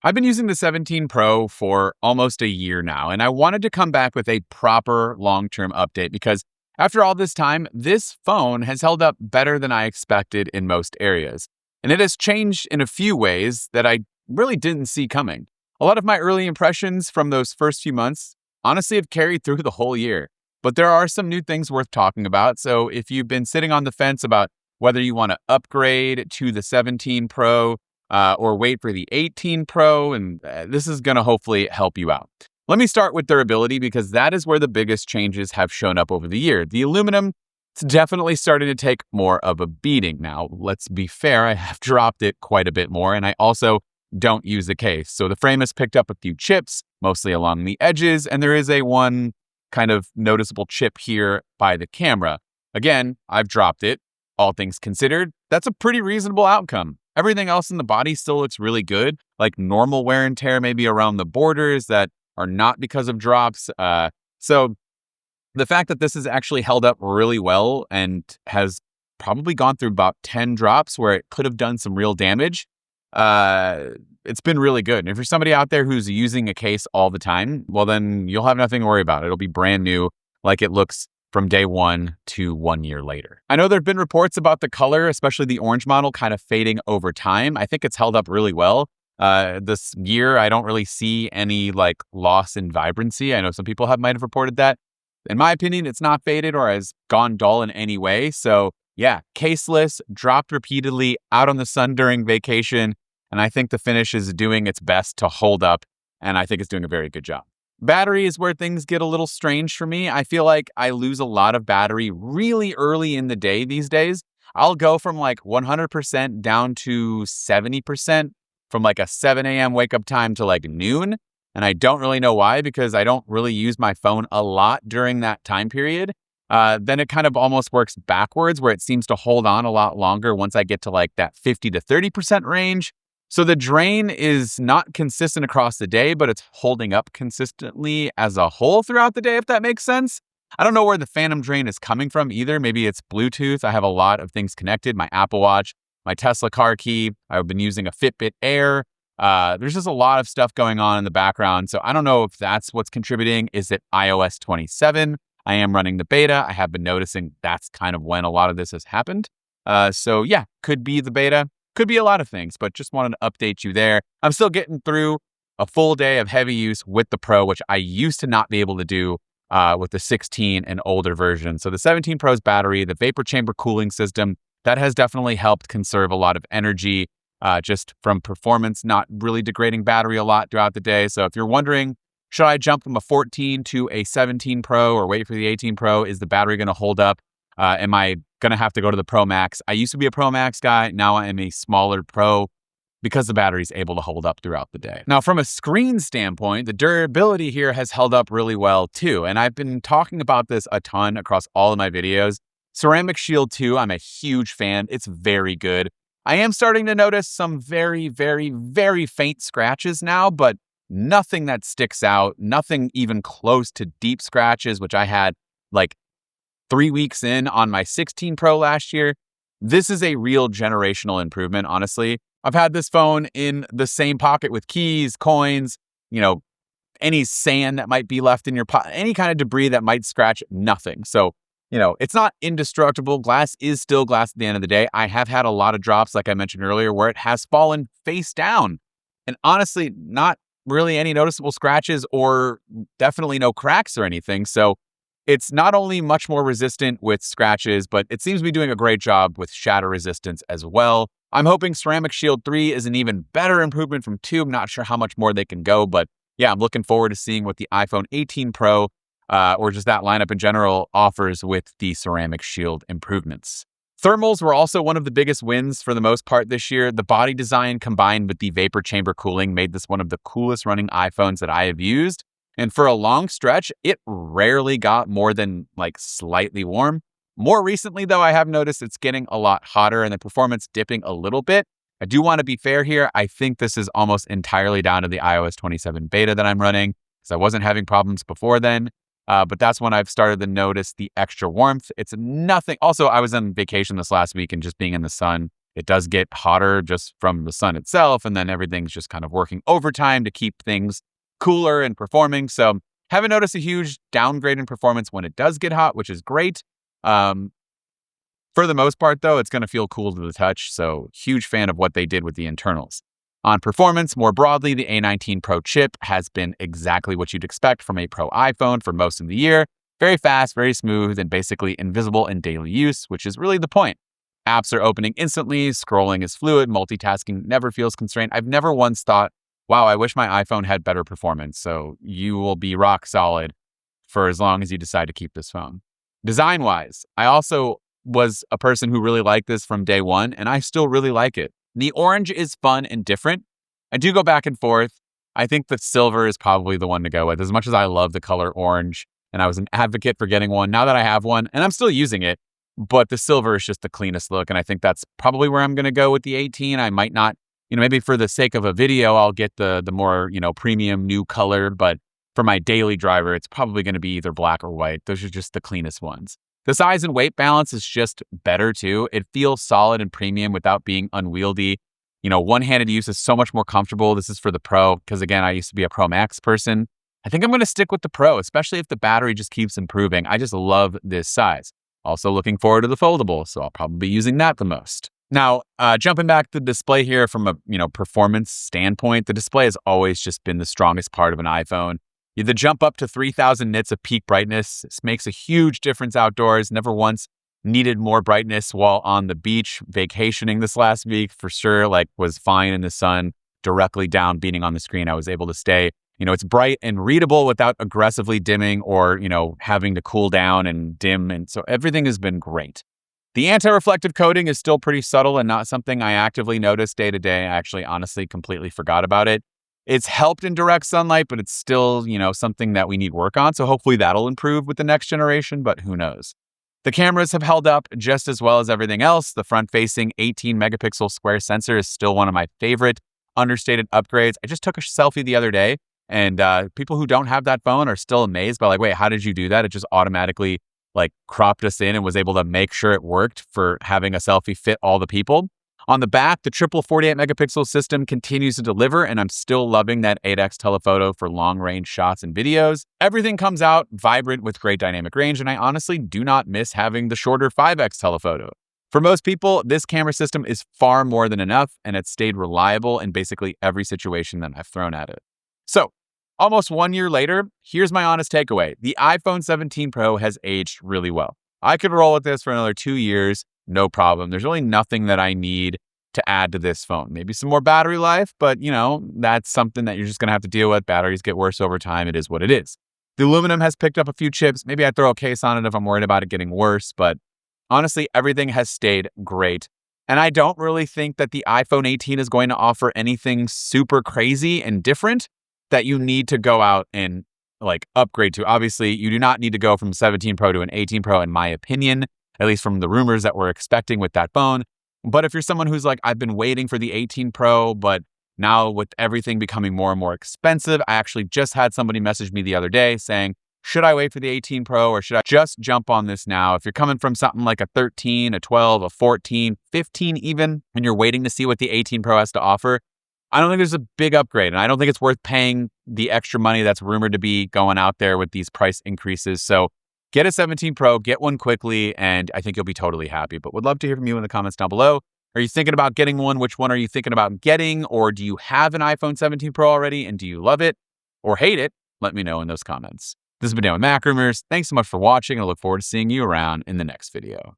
I've been using the 17 Pro for almost a year now, and I wanted to come back with a proper long-term update because after all this time, this phone has held up better than I expected in most areas. And it has changed in a few ways that I really didn't see coming. A lot of my early impressions from those first few months honestly have carried through the whole year. But there are some new things worth talking about. So if you've been sitting on the fence about whether you want to upgrade to the 17 Pro, or wait for the 18 Pro, and this is going to hopefully help you out. Let me start with durability because that is where the biggest changes have shown up over the year. The aluminum, it's definitely starting to take more of a beating. Now, let's be fair, I have dropped it quite a bit more, and I also don't use a case. So the frame has picked up a few chips, mostly along the edges, and there is a one kind of noticeable chip here by the camera. Again, I've dropped it. All things considered, that's a pretty reasonable outcome. Everything else in the body still looks really good, like normal wear and tear maybe around the borders that are not because of drops. So the fact that this has actually held up really well and has probably gone through about 10 drops where it could have done some real damage, it's been really good. And if you're somebody out there who's using a case all the time, well, then you'll have nothing to worry about. It'll be brand new like it looks from day one to 1 year later. I know there have been reports about the color, especially the orange model, kind of fading over time. I think it's held up really well. This year, I don't really see any like loss in vibrancy. I know some people might have reported that. In my opinion, it's not faded or has gone dull in any way. So yeah, caseless, dropped repeatedly, out on the sun during vacation. And I think the finish is doing its best to hold up. And I think it's doing a very good job. Battery is where things get a little strange for me. I feel like I lose a lot of battery really early in the day these days. I'll go from like 100% down to 70% from like a 7 a.m. wake up time to like noon. And I don't really know why because I don't really use my phone a lot during that time period. Then it kind of almost works backwards where it seems to hold on a lot longer once I get to like that 50 to 30% range. So the drain is not consistent across the day, but it's holding up consistently as a whole throughout the day, if that makes sense. I don't know where the phantom drain is coming from either. Maybe it's Bluetooth. I have a lot of things connected, my Apple Watch, my Tesla car key. I've been using a Fitbit Air. There's just a lot of stuff going on in the background. So I don't know if that's what's contributing. Is it iOS 27? I am running the beta. I have been noticing that's kind of when a lot of this has happened. So yeah, could be the beta. Could be a lot of things, but just wanted to update you there. I'm still getting through a full day of heavy use with the Pro, which I used to not be able to do with the 16 and older version. So the 17 Pro's battery, the vapor chamber cooling system, that has definitely helped conserve a lot of energy just from performance, not really degrading battery a lot throughout the day. So if you're wondering, should I jump from a 14 to a 17 Pro or wait for the 18 Pro? Is the battery going to hold up? Am I going to have to go to the Pro Max? I used to be a Pro Max guy. Now I am a smaller Pro because the battery is able to hold up throughout the day. Now, from a screen standpoint, the durability here has held up really well too. And I've been talking about this a ton across all of my videos. Ceramic Shield 2, I'm a huge fan. It's very good. I am starting to notice some very, very, very faint scratches now, but nothing that sticks out, nothing even close to deep scratches, which I had like 3 weeks in on my 16 Pro last year. This is a real generational improvement, honestly. I've had this phone in the same pocket with keys, coins, any sand that might be left in your pocket, any kind of debris that might scratch, nothing. So, it's not indestructible. Glass is still glass at the end of the day. I have had a lot of drops, like I mentioned earlier, where it has fallen face down. And honestly, not really any noticeable scratches or definitely no cracks or anything. So it's not only much more resistant with scratches, but it seems to be doing a great job with shatter resistance as well. I'm hoping Ceramic Shield 3 is an even better improvement from 2. I'm not sure how much more they can go, but yeah, I'm looking forward to seeing what the iPhone 18 Pro or just that lineup in general offers with the Ceramic Shield improvements. Thermals were also one of the biggest wins for the most part this year. The body design combined with the vapor chamber cooling made this one of the coolest running iPhones that I have used. And for a long stretch, it rarely got more than like slightly warm. More recently, though, I have noticed it's getting a lot hotter and the performance dipping a little bit. I do want to be fair here. I think this is almost entirely down to the iOS 27 beta that I'm running because I wasn't having problems before then. But that's when I've started to notice the extra warmth. It's nothing. Also, I was on vacation this last week and just being in the sun It does get hotter just from the sun itself, and then everything's just kind of working overtime to keep things cooler and performing. So haven't noticed a huge downgrade in performance when it does get hot, which is great. Um, for the most part, though, it's going to feel cool to the touch, so huge fan of what they did with the internals. On performance, more broadly, the A19 Pro chip has been exactly what you'd expect from a Pro iPhone for most of the year. Very fast, very smooth, and basically invisible in daily use, which is really the point. Apps are opening instantly, scrolling is fluid, multitasking never feels constrained. I've never once thought, wow, I wish my iPhone had better performance. So you will be rock solid for as long as you decide to keep this phone. Design-wise, I also was a person who really liked this from day one, and I still really like it. The orange is fun and different. I do go back and forth. I think the silver is probably the one to go with. As much as I love the color orange, and I was an advocate for getting one, now that I have one, and I'm still using it, but the silver is just the cleanest look, and I think that's probably where I'm going to go with the 18. I might not, maybe for the sake of a video, I'll get the more, premium new color, but for my daily driver, it's probably going to be either black or white. Those are just the cleanest ones. The size and weight balance is just better too. It feels solid and premium without being unwieldy. One-handed use is so much more comfortable. This is for the Pro because, again, I used to be a Pro Max person. I think I'm going to stick with the Pro, especially if the battery just keeps improving. I just love this size. Also looking forward to the foldable, so I'll probably be using that the most. Now, jumping back to the display here from a performance standpoint, the display has always just been the strongest part of an iPhone. The jump up to 3,000 nits of peak brightness, this makes a huge difference outdoors. Never once needed more brightness while on the beach, vacationing this last week for sure, was fine in the sun, directly down, beating on the screen. I was able to stay. It's bright and readable without aggressively dimming or, having to cool down and dim. And so everything has been great. The anti-reflective coating is still pretty subtle and not something I actively notice day to day. I actually honestly completely forgot about it. It's helped in direct sunlight, but it's still, something that we need work on. So hopefully that'll improve with the next generation, but who knows? The cameras have held up just as well as everything else. The front-facing 18 megapixel square sensor is still one of my favorite understated upgrades. I just took a selfie the other day, and people who don't have that phone are still amazed by wait, how did you do that? It just automatically cropped us in and was able to make sure it worked for having a selfie fit all the people. On the back, the triple 48 megapixel system continues to deliver, and I'm still loving that 8x telephoto for long range shots and videos. Everything comes out vibrant with great dynamic range, and I honestly do not miss having the shorter 5x telephoto. For most people, this camera system is far more than enough, and it's stayed reliable in basically every situation that I've thrown at it. So, almost 1 year later, here's my honest takeaway. The iPhone 17 Pro has aged really well. I could roll with this for another 2 years, no problem. There's really nothing that I need to add to this phone. Maybe some more battery life, but that's something that you're just going to have to deal with. Batteries get worse over time. It is what it is. The aluminum has picked up a few chips. Maybe I'd throw a case on it if I'm worried about it getting worse, but honestly, everything has stayed great. And I don't really think that the iPhone 18 is going to offer anything super crazy and different that you need to go out and upgrade to. Obviously, you do not need to go from 17 Pro to an 18 Pro, in my opinion, at least from the rumors that we're expecting with that phone. But if you're someone who's I've been waiting for the 18 Pro, but now with everything becoming more and more expensive, I actually just had somebody message me the other day saying, should I wait for the 18 Pro or should I just jump on this now? If you're coming from something like a 13, a 12, a 14, 15 even, and you're waiting to see what the 18 Pro has to offer, I don't think there's a big upgrade. And I don't think it's worth paying the extra money that's rumored to be going out there with these price increases. So get a 17 Pro, get one quickly, and I think you'll be totally happy. But would love to hear from you in the comments down below. Are you thinking about getting one? Which one are you thinking about getting? Or do you have an iPhone 17 Pro already? And do you love it or hate it? Let me know in those comments. This has been Dan with MacRumors. Thanks so much for watching. I look forward to seeing you around in the next video.